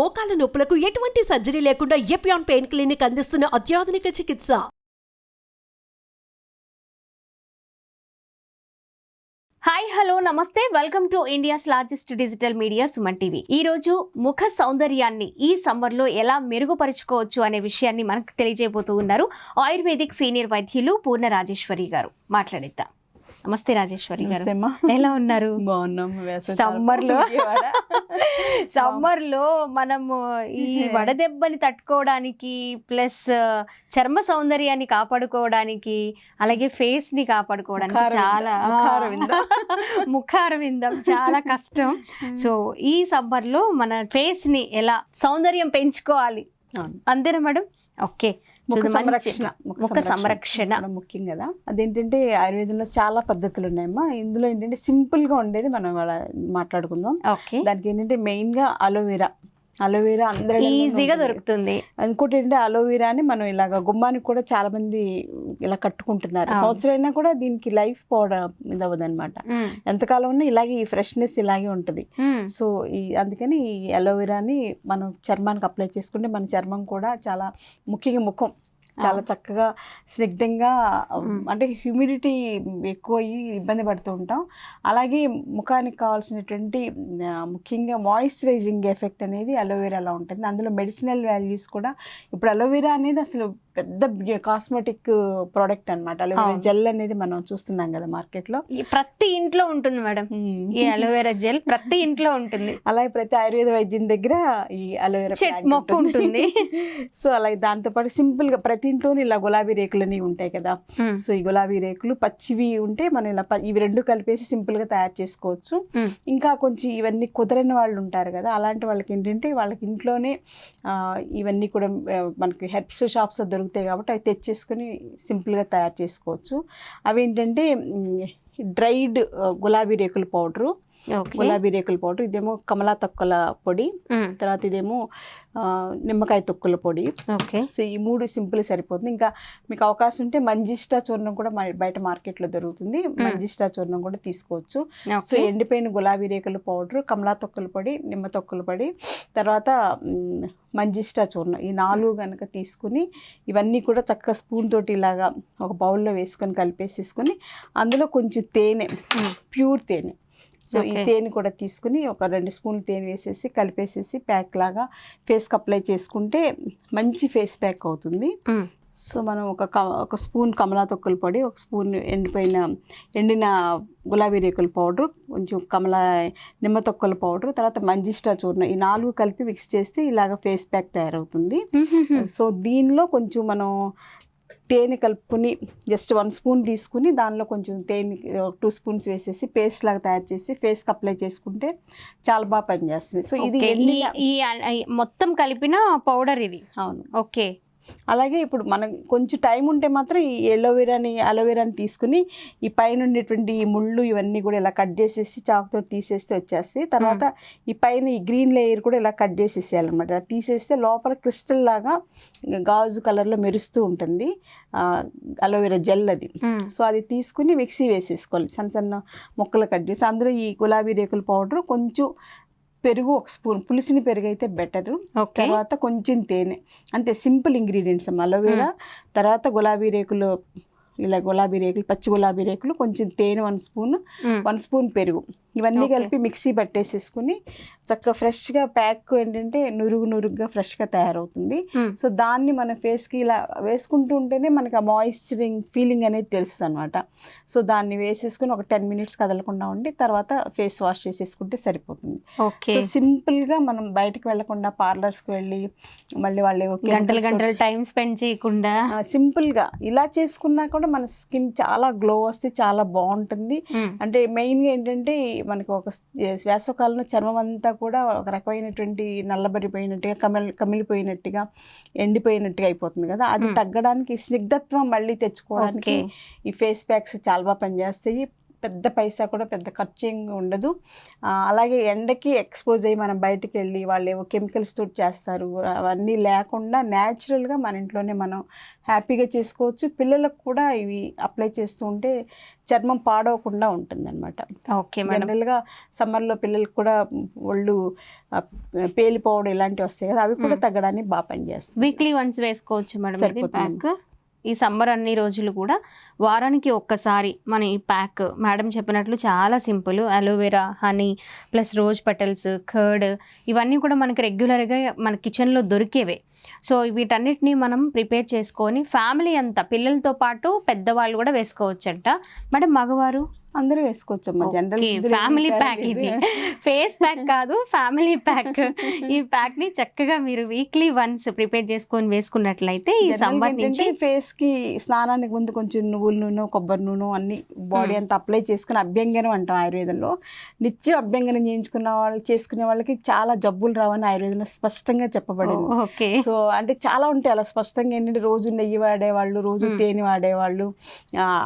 మోకాల నొప్పులకు ఎటువంటి సర్జరీ లేకుండా ఎపియాన్ పెయిన్ క్లినిక్ అందిస్తున్న అత్యాధునిక చికిత్స. హాయ్ హలో నమస్తే, welcome to India's largest digital media Suman TV. ఈ రోజు ముఖ సౌందర్యాన్ని ఈ సమ్మర్లో ఎలా మెరుగుపరుచుకోవచ్చు అనే విషయాన్ని మనకు తెలియజేయబోతూ ఉన్నారు ఆయుర్వేదిక్ సీనియర్ వైద్యులు పూర్ణ రాజేశ్వరి గారు. మాట్లాడిద్దాం. నమస్తే రాజేశ్వరి గారు, ఎలా ఉన్నారు? సమ్మర్లో మనము ఈ వడదెబ్బని తట్టుకోవడానికి ప్లస్ చర్మ సౌందర్యాన్ని కాపాడుకోవడానికి అలాగే ఫేస్ ని కాపాడుకోవడానికి చాలా ముఖారవిందం చాలా కష్టం. సో ఈ సమ్మర్లో మన ఫేస్ ని ఎలా సౌందర్యం పెంచుకోవాలి అంతేనా మేడం? ఓకే, ముఖ సంరక్షణ ముఖ్యం కదా. అదేంటంటే ఆయుర్వేదంలో చాలా పద్ధతులు ఉన్నాయమ్మా. ఇందులో ఏంటంటే సింపుల్ గా ఉండేది మనం మాట్లాడుకుందాం. దానికి ఏంటంటే మెయిన్ గా అలోవెరా అందరూ ఈజీగా దొరుకుతుంది. ఇంకోటి ఏంటంటే అలోవెరాని మనం ఇలాగ గుమ్మానికి కూడా చాలా మంది ఇలా కట్టుకుంటున్నారు. సంవత్సరం అయినా కూడా దీనికి లైఫ్ పోవడం ఇది అవ్వదు అనమాట. ఎంతకాలం ఉన్నా ఇలాగే ఈ ఫ్రెష్నెస్ ఇలాగే ఉంటుంది. సో అందుకని ఈ అలోవెరాని మనం చర్మానికి అప్లై చేసుకుంటే మన చర్మం కూడా చాలా ముఖ్యంగా ముఖం చాలా చక్కగా స్నిగ్ధంగా, అంటే హ్యూమిడిటీ ఎక్కువ అయ్యి ఇబ్బంది పడుతూ ఉంటాం. అలాగే ముఖానికి కావాల్సినటువంటి ముఖ్యంగా మాయిశ్చరైజింగ్ ఎఫెక్ట్ అనేది అలోవెరాలో ఉంటుంది. అందులో మెడిసినల్ వాల్యూస్ కూడా, ఇప్పుడు అలోవెరా అనేది అసలు పెద్ద కాస్మెటిక్ ప్రోడక్ట్ అనమాట. అలోవెరా జెల్ అనేది మనం చూస్తున్నాం కదా మార్కెట్లో. ప్రతి ఇంట్లో ఉంటుంది మేడం ఈ అలోవెరా జెల్, ప్రతి ఇంట్లో ఉంటుంది. అలాగే ప్రతి ఆయుర్వేద వైద్యం దగ్గర ఈ అలోవెరా మొక్క ఉంటుంది. సో అలాగే దాంతోపాటు సింపుల్ గా ప్రతి ఇంట్లోనే ఇలా గులాబీ రేకులు అనేవి ఉంటాయి కదా. సో ఈ గులాబీ రేకులు పచ్చివి ఉంటే మనం ఇలా ఇవి రెండు కలిపేసి సింపుల్ గా తయారు చేసుకోవచ్చు. ఇంకా కొంచెం ఇవన్నీ కుదరని వాళ్ళు ఉంటారు కదా, అలాంటి వాళ్ళకి ఏంటంటే వాళ్ళకి ఇంట్లోనే ఇవన్నీ కూడా మనకి హెర్బ్స్ షాప్స్ దొరుకుతాయి కాబట్టి అవి తెచ్చేసుకుని సింపుల్గా తయారు చేసుకోవచ్చు. అవి ఏంటంటే డ్రైడ్ గులాబీ రేకుల పౌడరు, ఇదేమో కమలా తొక్కల పొడి, తర్వాత ఇదేమో నిమ్మకాయ తొక్కుల పొడి. సో ఈ మూడు సింపుల్ సరిపోతుంది. ఇంకా మీకు అవకాశం ఉంటే మంజిష్టా చూర్ణం కూడా బయట మార్కెట్లో దొరుకుతుంది. మంజిష్టా చూర్ణం కూడా తీసుకోవచ్చు. సో ఎండిపోయిన గులాబీ రేకుల పౌడర్, కమలా తొక్కుల పొడి, నిమ్మ తొక్కుల పొడి, తర్వాత మంజిష్టా చూర్ణం, ఈ 4 కనుక తీసుకుని ఇవన్నీ కూడా చక్కగా స్పూన్ తోటి ఇలాగా ఒక బౌల్లో వేసుకొని కలిపేసేసుకొని అందులో కొంచెం తేనె, ప్యూర్ తేనె, సో ఈ తేనె కూడా తీసుకుని ఒక 2 స్పూన్లు తేనె వేసేసి కలిపేసేసి ప్యాక్ లాగా ఫేస్కి అప్లై చేసుకుంటే మంచి ఫేస్ ప్యాక్ అవుతుంది. సో మనం ఒక స్పూన్ కమలా తొక్కుల పొడి, ఒక స్పూన్ ఎండిన గులాబీ రేకుల పౌడర్, కొంచెం నిమ్మ తొక్కల పౌడర్, తర్వాత మంజిష్టా చూర్ణం, ఈ 4 కలిపి మిక్స్ చేస్తే ఇలాగ ఫేస్ ప్యాక్ తయారవుతుంది. సో దీనిలో కొంచెం మనం తేనె కలుపుకుని జస్ట్ 1 స్పూన్ తీసుకుని దానిలో కొంచెం తేనె 2 స్పూన్స్ వేసేసి పేస్ట్ లాగా తయారు చేసి ఫేస్కి అప్లై చేసుకుంటే చాలా బాగా పనిచేస్తుంది. సో ఇది మొత్తం కలిపిన పౌడర్ ఇది. అవును, ఓకే. అలాగే ఇప్పుడు మనకు కొంచెం టైం ఉంటే మాత్రం ఈ అలోవెరాని తీసుకుని ఈ పైన ఉండేటువంటి ఈ ముళ్ళు ఇవన్నీ కూడా ఇలా కట్ చేసేసి చాకుతో తీసేస్తే వచ్చేస్తాయి. తర్వాత ఈ పైన ఈ గ్రీన్ లేయర్ కూడా ఇలా కట్ చేసేసేయాలన్నమాట. తీసేస్తే లోపల క్రిస్టల్ లాగా గాజు కలర్లో మెరుస్తూ ఉంటుంది అలోవెరా జెల్ అది. సో అది తీసుకుని మిక్సీ వేసేసుకోవాలి, సన్న సన్న ముక్కలు కట్ చేసి అందులో ఈ గులాబీ రేకుల పౌడర్, కొంచెం పెరుగు, 1 స్పూన్ పులిసిన పెరుగు అయితే బెటరు, తర్వాత కొంచెం తేనె, అంతే సింపుల్ ఇంగ్రీడియంట్స్ అమ్మ. అలోవెరా, తర్వాత గులాబీ రేకులు, పచ్చి గులాబీ రేకులు, కొంచెం తేనె 1 స్పూన్ పెరుగు, ఇవన్నీ కలిపి మిక్సీ పట్టేసేసుకుని చక్కగా ఫ్రెష్గా ప్యాక్ ఏంటంటే నురుగుగా ఫ్రెష్గా తయారవుతుంది. సో దాన్ని మన ఫేస్కి ఇలా వేసుకుంటూ ఉంటేనే మనకి ఆ మాయిశ్చరింగ్ ఫీలింగ్ అనేది తెలుస్తుంది అనమాట. సో దాన్ని వేసేసుకుని ఒక 10 మినిట్స్ కదలకుండా ఉండి తర్వాత ఫేస్ వాష్ చేసేసుకుంటే సరిపోతుంది. సో సింపుల్గా మనం బయటకు వెళ్లకుండా పార్లర్స్కి వెళ్ళి మళ్ళీ వాళ్ళు గంటలు టైం స్పెండ్ చేయకుండా సింపుల్గా ఇలా చేసుకున్నా కూడా మన స్కిన్ చాలా గ్లో వస్తే చాలా బాగుంటుంది. అంటే మెయిన్గా ఏంటంటే మనకు ఒక వేసవకాలంలో చర్మం అంతా కూడా ఒక రకమైనటువంటి నల్లబడిపోయినట్టుగా కమిలిపోయినట్టుగా ఎండిపోయినట్టుగా అయిపోతుంది కదా, అది తగ్గడానికి స్నిగ్ధత్వం మళ్ళీ తెచ్చుకోవడానికి ఈ ఫేస్ ప్యాక్స్ చాలా బాగా పనిచేస్తాయి. పెద్ద పైసా కూడా పెద్ద ఖర్చు ఏం ఉండదు. అలాగే ఎండకి ఎక్స్పోజ్ అయ్యి మనం బయటికి వెళ్ళి వాళ్ళు ఏవో కెమికల్స్ తోటి చేస్తారు, అవన్నీ లేకుండా న్యాచురల్గా మన ఇంట్లోనే మనం హ్యాపీగా చేసుకోవచ్చు. పిల్లలకు కూడా ఇవి అప్లై చేస్తూ ఉంటే చర్మం పాడవకుండా ఉంటుందన్నమాట. Okay madam. జనరల్గా సమ్మర్లో పిల్లలకు కూడా ఒళ్ళు పేలిపోవడం ఇలాంటివి వస్తాయి కదా, అవి కూడా తగ్గడానికి బాగా పనిచేస్తుంది. వీక్లీ వన్స్ వేసుకోవచ్చు మేడం ఇది సరిపోతుంది. ప్యాక్. ఈ సమ్మర్ అన్ని రోజులు కూడా వారానికి ఒక్కసారి మన ఈ ప్యాక్ మేడం చెప్పినట్లు చాలా simple. Aloe vera, honey plus rose petals, curd ఇవన్నీ కూడా మనకి రెగ్యులర్గా మన కిచెన్లో దొరికేవే. సో వీటన్నిటిని మనం ప్రిపేర్ చేసుకొని ఫ్యామిలీ అంతా పిల్లలతో పాటు పెద్దవాళ్ళు కూడా వేసుకోవచ్చంట మేడం. మగవారు అందరూ వేసుకోవచ్చు అమ్మా. జనరల్ ఫ్యామిలీ ప్యాక్, ఇది ఫేస్ ప్యాక్ కాదు, ఫ్యామిలీ ప్యాక్. ఈ ప్యాక్ ని చక్కగా మీరు వీక్లీ వన్స్ ప్రిపేర్ చేసుకొని వేసుకున్నట్లయితే ఈ సమ్మర్ నుంచి ఫేస్ కి స్నానానికి ముందు కొంచెం నువ్వుల నూనె, కొబ్బరి నూనె అన్ని బాడీ అంతా అప్లై చేసుకుని అభ్యంగనం అంటాం ఆయుర్వేదంలో. నిత్యం అభ్యంగనం చేసుకునే వాళ్ళకి చాలా జబ్బులు రావని ఆయుర్వేదంలో స్పష్టంగా చెప్పబడింది. ఓకే. సో అంటే చాలా ఉంటాయి అలా స్పష్టంగా. ఏంటంటే రోజు నెయ్యి వాడేవాళ్ళు, రోజు తేనె వాడేవాళ్ళు,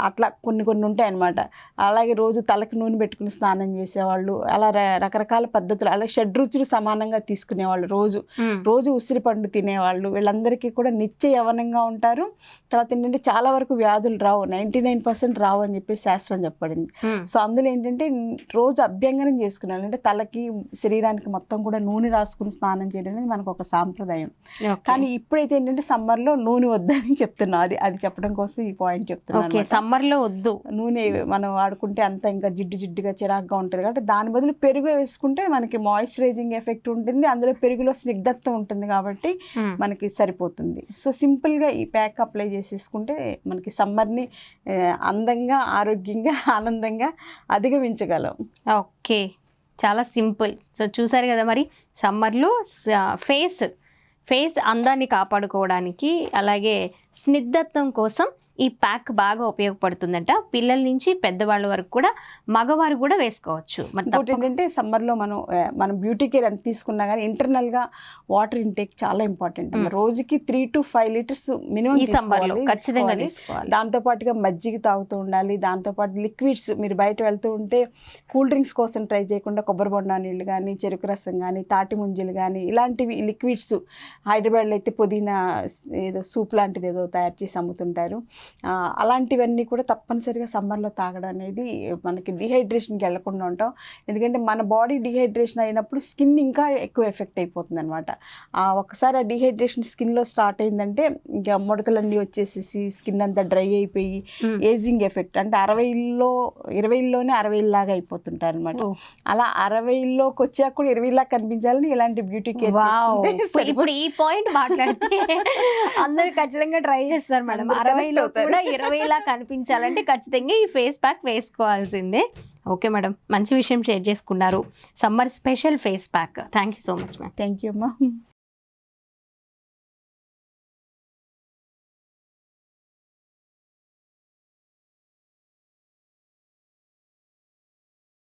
అట్లా కొన్ని ఉంటాయి అన్నమాట. అలాగే రోజు తలకి నూనె పెట్టుకుని స్నానం చేసేవాళ్ళు, అలా రకరకాల పద్ధతులు. అలాగే షడ్రుచులు సమానంగా తీసుకునేవాళ్ళు, రోజు ఉసిరి పండు తినేవాళ్ళు. వీళ్ళందరికీ కూడా నిత్య యవనంగా ఉంటారు. తర్వాత ఏంటంటే చాలా వరకు వ్యాధులు రావు, 99% రావు అని చెప్పి శాస్త్రం చెప్పబడింది. సో అందులో ఏంటంటే రోజు అభ్యంగనం చేసుకునేవాళ్ళు, అంటే తలకి శరీరానికి మొత్తం కూడా నూనె రాసుకుని స్నానం చేయడం అనేది మనకు ఒక సాంప్రదాయం. కానీ ఇప్పుడైతే ఏంటంటే సమ్మర్లో నూనె వద్దని చెప్తున్నాం. అది చెప్పడం కోసం ఈ పాయింట్ చెప్తున్నాను. సమ్మర్లో వద్దు నూనె మనం వాడుకుంటే అంత ఇంకా జిడ్డుగా చిరాగ్గా ఉంటుంది కాబట్టి దాని బదులు పెరుగు వేసుకుంటే మనకి మాయిశ్చరైజింగ్ ఎఫెక్ట్ ఉంటుంది, అందులో పెరుగులో స్నిగ్ధత్వం ఉంటుంది కాబట్టి మనకి సరిపోతుంది. సో సింపుల్గా ఈ ప్యాక్ అప్లై చేసేసుకుంటే మనకి సమ్మర్ని అందంగా, ఆరోగ్యంగా, ఆనందంగా అధిగమించగలం. ఓకే, చాలా సింపుల్. సో చూసారు కదా మరి, సమ్మర్లో ఫేస్ అందాన్ని కాపాడుకోవడానికి అలాగే స్నిగ్ధత్వం కోసం ఈ ప్యాక్ బాగా ఉపయోగపడుతుందంట. పిల్లల నుంచి పెద్దవాళ్ళ వరకు కూడా, మగవారు కూడా వేసుకోవచ్చు. ఇంకోటి ఏంటంటే సమ్మర్లో మనం బ్యూటీ కేర్ ఎంత తీసుకున్నా కానీ ఇంటర్నల్గా వాటర్ ఇంటేక్ చాలా ఇంపార్టెంట్. రోజుకి 3 to 5 లీటర్స్ మినిమం ఈ సమ్మర్లో ఖచ్చితంగా తీసుకోవాలి. దాంతోపాటుగా మజ్జిగ తాగుతూ ఉండాలి. దాంతోపాటు లిక్విడ్స్, మీరు బయట వెళ్తూ ఉంటే కూల్ డ్రింక్స్ కోసం ట్రై చేయకుండా కొబ్బరి బొండా నీళ్ళు కానీ, చెరుకు రసం కానీ, తాటి ముంజలు కానీ, ఇలాంటివి లిక్విడ్స్. హైదరాబాద్లో అయితే పుదీనా ఏదో సూప్ లాంటిది ఏదో తయారు చేసి అమ్ముతుంటారు. అలాంటివన్నీ కూడా తప్పనిసరిగా సమ్మర్లో తాగడం అనేది మనకి డిహైడ్రేషన్కి వెళ్లకుండా ఉంటాం. ఎందుకంటే మన బాడీ డిహైడ్రేషన్ అయినప్పుడు స్కిన్ ఇంకా ఎక్కువ ఎఫెక్ట్ అయిపోతుంది అనమాట. ఒకసారి ఆ డిహైడ్రేషన్ స్కిన్లో స్టార్ట్ అయిందంటే ఇంకా ముడతలన్నీ వచ్చేసేసి స్కిన్ అంతా డ్రై అయిపోయి ఏజింగ్ ఎఫెక్ట్, అంటే 20లోనే 60 లాగా అయిపోతుంటారు అనమాట. అలా 60లోకి వచ్చాక కూడా 20 లాగా కనిపించాలని ఇలాంటి బ్యూటీ కేర్. ఇప్పుడు ఈ పాయింట్ మాట్లాడితే అందరూ ఖచ్చితంగా ట్రై చేస్తారు మేడం. 60లో కూడా 20లా కనిపించాలంటే ఖచ్చితంగా ఈ ఫేస్ ప్యాక్ వేసుకోవాల్సిందే. ఓకే మేడం, మంచి విషయం షేర్ చేసుకున్నారు. Summer special face pack. Thank you so much ma'am. Thank you అమ్మా.